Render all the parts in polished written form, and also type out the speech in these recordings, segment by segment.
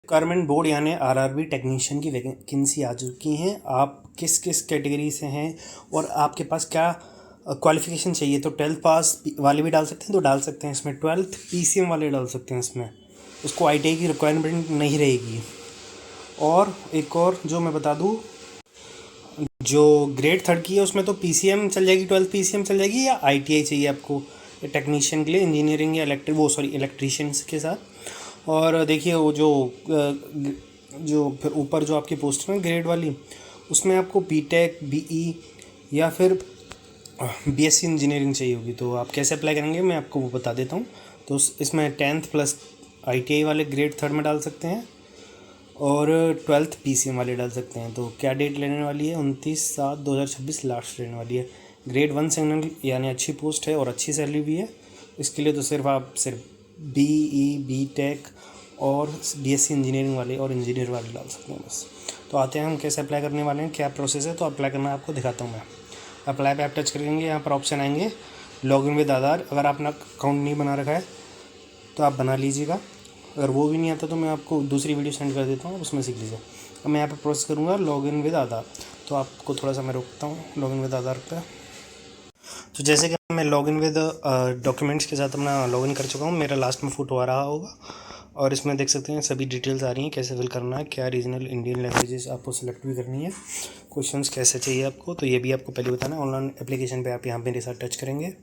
Requirement board यानी RRB technician की vacancy आ चुकी हैं। आप किस किस कैटेगरी से हैं और आपके पास क्या क्वालिफिकेशन चाहिए, तो 12th पास वाले भी डाल सकते हैं, तो डाल सकते हैं इसमें। 12th पीसीएम वाले डाल सकते हैं इसमें, उसको आईटीआई की रिक्वायरमेंट नहीं रहेगी। और एक और जो मैं बता दूं, जो ग्रेड 3 की है उसमें तो पीसीएम चल जाएगी, 12th पीसीएम चल जाएगी, या आईटीआई चाहिए आपको टेक्नीशियन के लिए, इंजीनियरिंग या इलेक्ट्रीशियंस के साथ। और देखिए वो जो फिर ऊपर जो आपकी पोस्ट है ग्रेड वाली, उसमें आपको बीटेक बीई या फिर बीएससी इंजीनियरिंग चाहिए होगी। तो आप कैसे अप्लाई करेंगे मैं आपको वो बता देता हूँ। तो इसमें 10th प्लस आईटीआई वाले ग्रेड 3 में डाल सकते हैं और 12th पीसीएम वाले डाल सकते हैं। तो क्या डेट लेने वाली है, 29/7/2026 लास्ट रहने वाली है। ग्रेड 1 सिग्नल यानी अच्छी पोस्ट है और अच्छी सैलरी भी है। इसके लिए तो सिर्फ बीई बीटेक और बीएससी इंजीनियरिंग वाले और इंजीनियर वाले डाल सकते हैं बस। तो आते हैं हम कैसे अप्लाई करने वाले हैं, क्या प्रोसेस है। तो अप्लाई करना आपको दिखाता हूँ मैं। अप्लाई पे आप टच करेंगे, यहाँ पर ऑप्शन आएंगे लॉगिन विद आधार। अगर आपने अकाउंट नहीं बना रखा है तो आप बना लीजिएगा, अगर वो भी नहीं आता तो मैं आपको दूसरी वीडियो सेंड कर देता हूँ, उसमें सीख लीजिए। अब मैं यहाँ पर प्रोसेस करूँगा लॉगिन विद आधार। तो आपको थोड़ा सा मैं रोकता हूँ लॉगिन विद आधार पर। तो जैसे कि मैं लॉगिन विद डॉक्यूमेंट्स के साथ अपना लॉगिन कर चुका हूँ, मेरा लास्ट में फ़ोटो आ रहा होगा और इसमें देख सकते हैं सभी डिटेल्स आ रही हैं, कैसे फिल करना है, क्या रीजनल इंडियन लैंग्वेजेस आपको सेलेक्ट भी करनी है, क्वेश्चंस कैसे चाहिए आपको, तो ये भी आपको पहले बताना है। ऑनलाइन एप्लीकेशन पे आप यहाँ मेरे साथ टच करेंगे।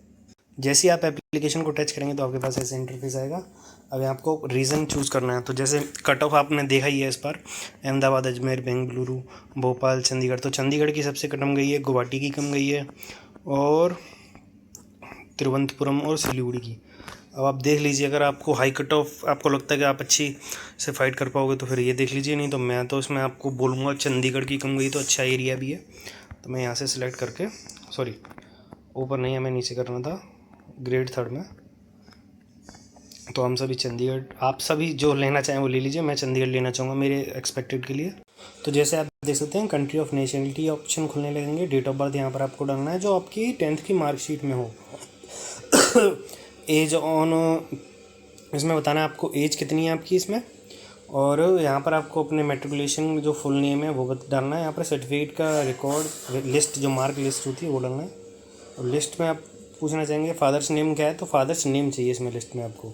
जैसे ही आप एप्लीकेशन को टच करेंगे तो आपके पास ऐसे इंटरफेस आएगा। अब आपको रीज़न चूज़ करना है। तो जैसे कट ऑफ आपने देखा ही है इस बार, अहमदाबाद, अजमेर, बेंगलुरु, भोपाल, चंडीगढ़। तो चंडीगढ़ की सबसे कम गई है, गुवाहाटी की कम गई है और तिरुवनंतपुरम और सिलीगुड़ी की। अब आप देख लीजिए, अगर आपको हाई कट ऑफ आपको लगता है कि आप अच्छी से फाइट कर पाओगे तो फिर ये देख लीजिए, नहीं तो मैं तो इसमें आपको बोलूँगा चंडीगढ़ की कम गई तो अच्छा एरिया भी है। तो मैं यहाँ से सिलेक्ट करके, सॉरी ऊपर नहीं हमें नीचे करना था, ग्रेड 3 में। तो हम सभी चंडीगढ़, आप सभी जो लेना चाहें वो ले लीजिए, मैं चंडीगढ़ लेना चाहूँगा मेरे एक्सपेक्टेड के लिए। तो जैसे आप देख सकते हैं कंट्री ऑफ नेशनलिटी ऑप्शन खुलने लगेंगे। डेट ऑफ बर्थ यहाँ पर आपको डालना है जो आपकी 10th की मार्कशीट में हो। एज ऑन, इसमें बताना है आपको एज कितनी है आपकी इसमें। और यहाँ पर आपको अपने मेट्रिकुलेशन जो फुल नेम है वो डालना है। यहाँ पर सर्टिफिकेट का रिकॉर्ड लिस्ट, जो मार्क लिस्ट होती है वो डालना है। और लिस्ट में आप पूछना चाहेंगे फादर्स नेम क्या है, तो फादर्स नेम चाहिए इसमें लिस्ट में आपको।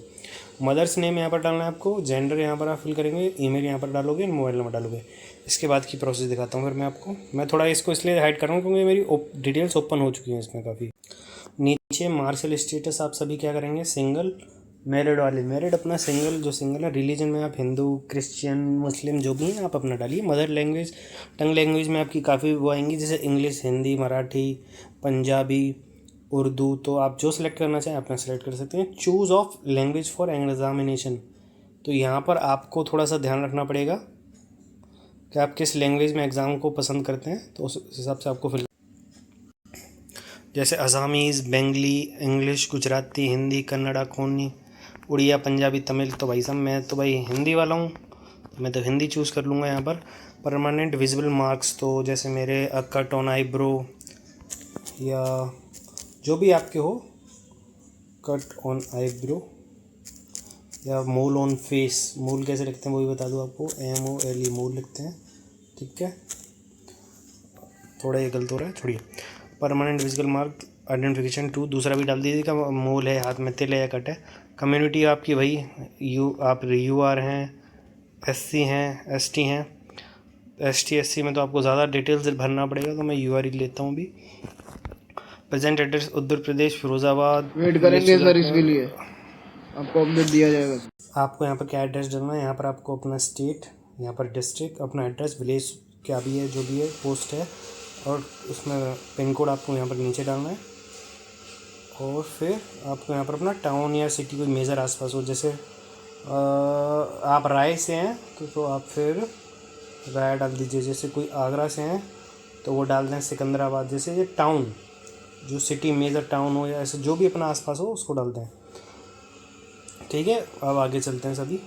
मदर्स नेम यहाँ पर डालना है आपको। जेंडर यहाँ पर आप फिल करेंगे, ईमेल यहाँ पर डालोगे, मोबाइल नंबर डालोगे। इसके बाद की प्रोसेस दिखाता हूँ फिर मैं आपको। मैं थोड़ा इसको इसलिए हाइड कर रहा हूँ क्योंकि मेरी डिटेल्स ओपन हो चुकी हैं इसमें काफ़ी। नीचे मार्शल स्टेटस आप सभी क्या करेंगे, सिंगल, मैरिड वाले मैरिड अपना सिंगल, जो सिंगल है। रिलीजन में आप हिंदू, क्रिश्चियन, मुस्लिम जो भी हैं आप अपना डालिए। मदर लैंग्वेज, टंग लैंग्वेज में आपकी काफ़ी वो आएंगी, जैसे इंग्लिश, हिंदी, मराठी, पंजाबी, उर्दू। तो आप जो सिलेक्ट करना चाहें अपना सेलेक्ट कर सकते हैं। Choose of language for examination, तो यहाँ पर आपको थोड़ा सा ध्यान रखना पड़ेगा कि आप किस लैंग्वेज में एग्ज़ाम को पसंद करते हैं, तो उस हिसाब से आपको फिल, जैसे असामीज़, बंगाली, इंग्लिश, गुजराती, हिंदी, कन्नड़ा, कोनी, उड़िया, पंजाबी, तमिल। तो भाई साहब मैं तो भाई हिंदी वाला हूँ, मैं तो हिंदी चूज़ कर लूँगा यहाँ पर। परमानेंट विजिबल मार्क्स, तो जैसे मेरे कट ऑन आईब्रो या जो भी आपके हो, कट ऑन आईब्रो या मोल ऑन फेस। मोल कैसे लिखते हैं वो भी बता दूँ आपको, MOLE मोल लिखते हैं, ठीक है। थोड़ा ये गलत हो रहा है, छोड़िए। परमानेंट विजिबल मार्क आइडेंटिफिकेशन 2, दूसरा भी डाल दीजिएगा, मोल है, हाथ में तिल है या कट है। कम्युनिटी आपकी भाई आप UR हैं, SC हैं, ST हैं। ST SC में तो आपको ज़्यादा डिटेल्स भरना पड़ेगा, तो मैं UR ही लेता हूँ अभी। Present address Uttar Pradesh, Firozabad. Wait करेंगे सर, इसके लिए आपको अपडेट दिया जाएगा। आपको यहाँ पर क्या एड्रेस डालना है, यहाँ पर आपको अपना स्टेट, यहाँ पर डिस्ट्रिक्ट, अपना एड्रेस, विलेज क्या भी है, जो भी है, पोस्ट है, और उसमें पिन कोड आपको यहाँ पर नीचे डालना है। और फिर आपको यहाँ पर अपना टाउन या सिटी कोई मेजर आसपास हो, जैसे आप राय से हैं तो आप फिर राय डाल दीजिए। जैसे कोई आगरा से हैं तो वो डाल दें सिकंदराबाद। जैसे ये टाउन, जो सिटी मेजर टाउन हो या ऐसे जो भी अपना आसपास हो उसको डाल दें, ठीक है। अब आगे चलते हैं सभी।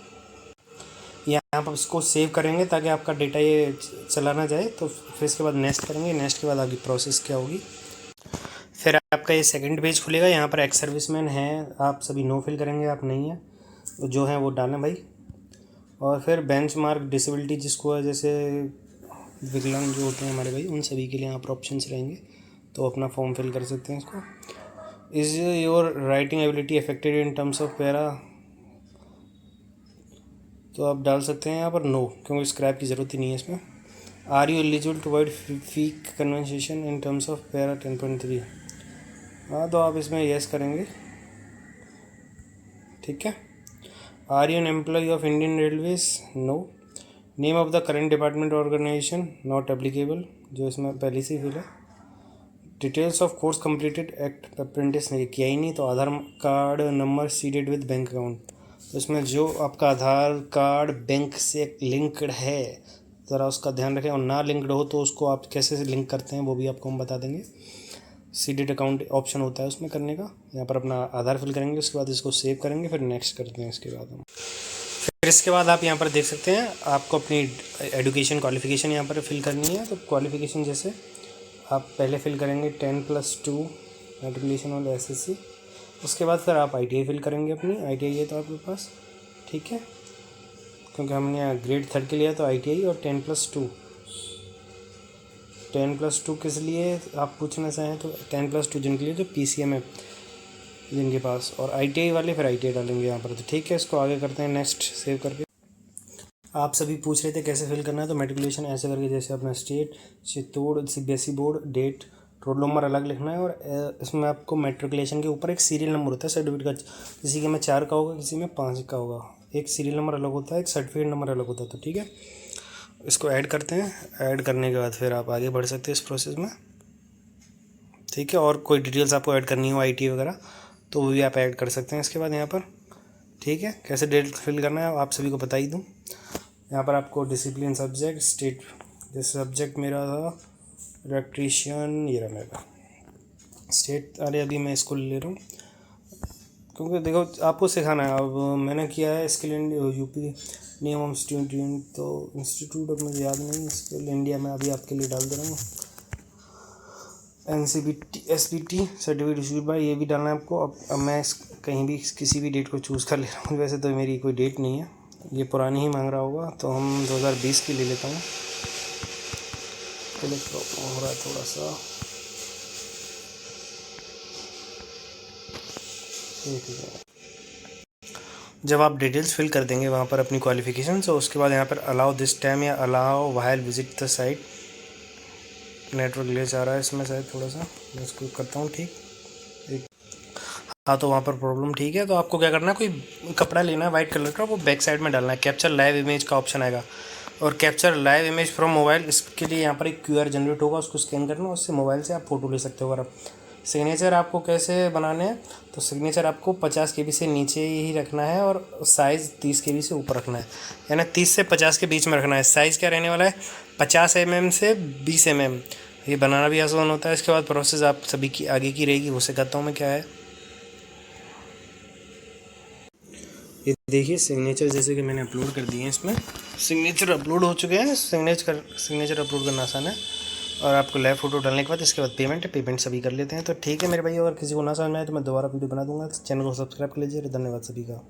यहाँ पर इसको सेव करेंगे ताकि आपका डेटा ये चला ना जाए। तो फिर इसके बाद नेक्स्ट करेंगे, नेक्स्ट के बाद आगे प्रोसेस क्या होगी। फिर आपका ये सेकंड पेज खुलेगा, यहाँ पर एक्स सर्विसमैन है, आप सभी नो फिल करेंगे, आप नहीं हैं, तो जो है वो डालें भाई। और फिर बेंचमार्क डिसेबिलिटी जिसको है, जैसे विकलांग जो होते हैं हमारे भाई, उन सभी के लिए यहाँ पर ऑप्शंस रहेंगे, तो अपना फॉर्म फिल कर सकते हैं इसको। Is your writing ability affected in terms of para, तो आप डाल सकते हैं यहाँ पर नो, क्योंकि स्क्रैप की ज़रूरत ही नहीं है इसमें। Are you eligible to avoid fake conversation in terms of para 10.3, हाँ तो आप इसमें येस करेंगे, ठीक है। Are you an employee of Indian railways, no. Name of the current department organisation, not applicable, जो इसमें पहले से ही फिल है। Details of course completed act apprentice ने किया ही नहीं, तो Aadhaar card number seeded with bank account, तो इसमें जो आपका आधार कार्ड बैंक से लिंक्ड है ज़रा उसका ध्यान रखें, और ना लिंक्ड हो तो उसको आप कैसे लिंक करते हैं वो भी आपको हम बता देंगे। सीडेड अकाउंट ऑप्शन होता है उसमें करने का, यहाँ पर अपना आधार फिल करेंगे, उसके बाद इसको सेव करेंगे, फिर नेक्स्ट करते हैं इसके बाद हम। फिर इसके बाद आप यहाँ पर देख सकते हैं आपको अपनी एजुकेशन क्वालिफ़िकेशन यहाँ पर फिल करनी है। तो क्वालिफ़िकेशन जैसे आप पहले फिल करेंगे 10+2 मैट्रिकुलेशन और SSC, उसके बाद फिर आप ITI फिल करेंगे अपनी, ITI है तो आपके पास, ठीक है, क्योंकि हमने ग्रेड 3 के लिया तो ITI और 10+2 किस लिए आप पूछना चाहें तो 10+2 जिनके लिए जो PCM है जिनके पास, और ITI वाले फिर ITI डालेंगे यहाँ पर, तो ठीक है। इसको आगे करते हैं नेक्स्ट सेव करके। आप सभी पूछ रहे थे कैसे फिल करना है, तो मैट्रिकुलेशन ऐसे करके, जैसे अपना state, Chittor, CBSE board, date, roll number अलग लिखना है, और इसमें आपको मैट्रिकुलेशन के ऊपर एक सीरियल नंबर होता है सर्टिफिकेट का, किसी के में 4 का होगा, किसी में 5 का होगा, एक सीरियल नंबर अलग होता है, एक सर्टिफिकेट नंबर अलग होता है, तो ठीक है। इसको ऐड करते हैं, ऐड करने के बाद फिर आप आगे बढ़ सकते हैं इस प्रोसेस में, ठीक है। और कोई डिटेल्स आपको ऐड करनी हो ITI वगैरह तो वो भी आप ऐड कर सकते हैं इसके बाद यहाँ पर, ठीक है। कैसे डेट फिल करना है आप सभी को बता ही दूँ। यहाँ पर आपको डिसिप्लिन सब्जेक्ट, स्टेट, जैसे सब्जेक्ट मेरा था इलेक्ट्रीशियन, ये रहा मेरा स्टेट, अरे अभी मैं इसको ले रहा हूँ क्योंकि देखो आपको सिखाना है। अब मैंने किया है skill UP name of student, तो इंस्टीट्यूट अब मुझे याद नहीं, स्किल इंडिया में अभी आपके लिए डाल दे रहा हूँ। NCBT SBT certificate issued by, ये भी डालना है आपको। अब मैं कहीं भी किसी भी डेट को चूज़ कर ले रहा हूँ, वैसे तो मेरी कोई डेट नहीं है, ये पुरानी ही मांग रहा होगा, तो हम 2020 की ले लेता हूँ। पहले प्रॉब्लम हो रहा है थोड़ा सा, ठीक है। जब आप डिटेल्स फिल कर देंगे वहाँ पर अपनी क्वालिफ़िकेशन, तो उसके बाद यहाँ पर अलाउ दिस टाइम या allow while visit the site, network glitch आ रहा है इसमें शायद थोड़ा सा, मैं इसको करता हूँ ठीक। हाँ तो वहाँ पर प्रॉब्लम ठीक है, तो आपको क्या करना है, कोई कपड़ा लेना है वाइट कलर का, वो बैक साइड में डालना है, कैप्चर लाइव इमेज का ऑप्शन आएगा, और capture live image from mobile, इसके लिए यहाँ पर एक QR जनरेट होगा, उसको स्कैन करना, उससे मोबाइल से आप फ़ोटो ले सकते हो। अगर आप सिग्नेचर आपको कैसे बनाने हैं, तो सिग्नेचर आपको 50 KB से नीचे ही रखना है, और साइज़ 30 KB से ऊपर रखना है, यानी 30 से 50 के बीच में रखना है। साइज़ क्या रहने वाला है, 50 mm से 20 mm। ये बनाना भी आसान होता है। इसके बाद प्रोसेस आप सभी की आगे की रहेगी, वो सिखाता हूँ मैं क्या है। ये देखिए सिग्नेचर जैसे कि मैंने अपलोड कर दिए हैं, इसमें सिग्नेचर अपलोड हो चुके हैं। सिग्नेचर अपलोड करना आसान है, और आपको लाइव फोटो डालने के बाद इसके बाद पेमेंट सभी कर लेते हैं। तो ठीक है मेरे भाई, अगर किसी को ना समझ में आए तो मैं दोबारा वीडियो बना दूंगा। चैनल को सब्सक्राइब कर लीजिए। धन्यवाद सभी का।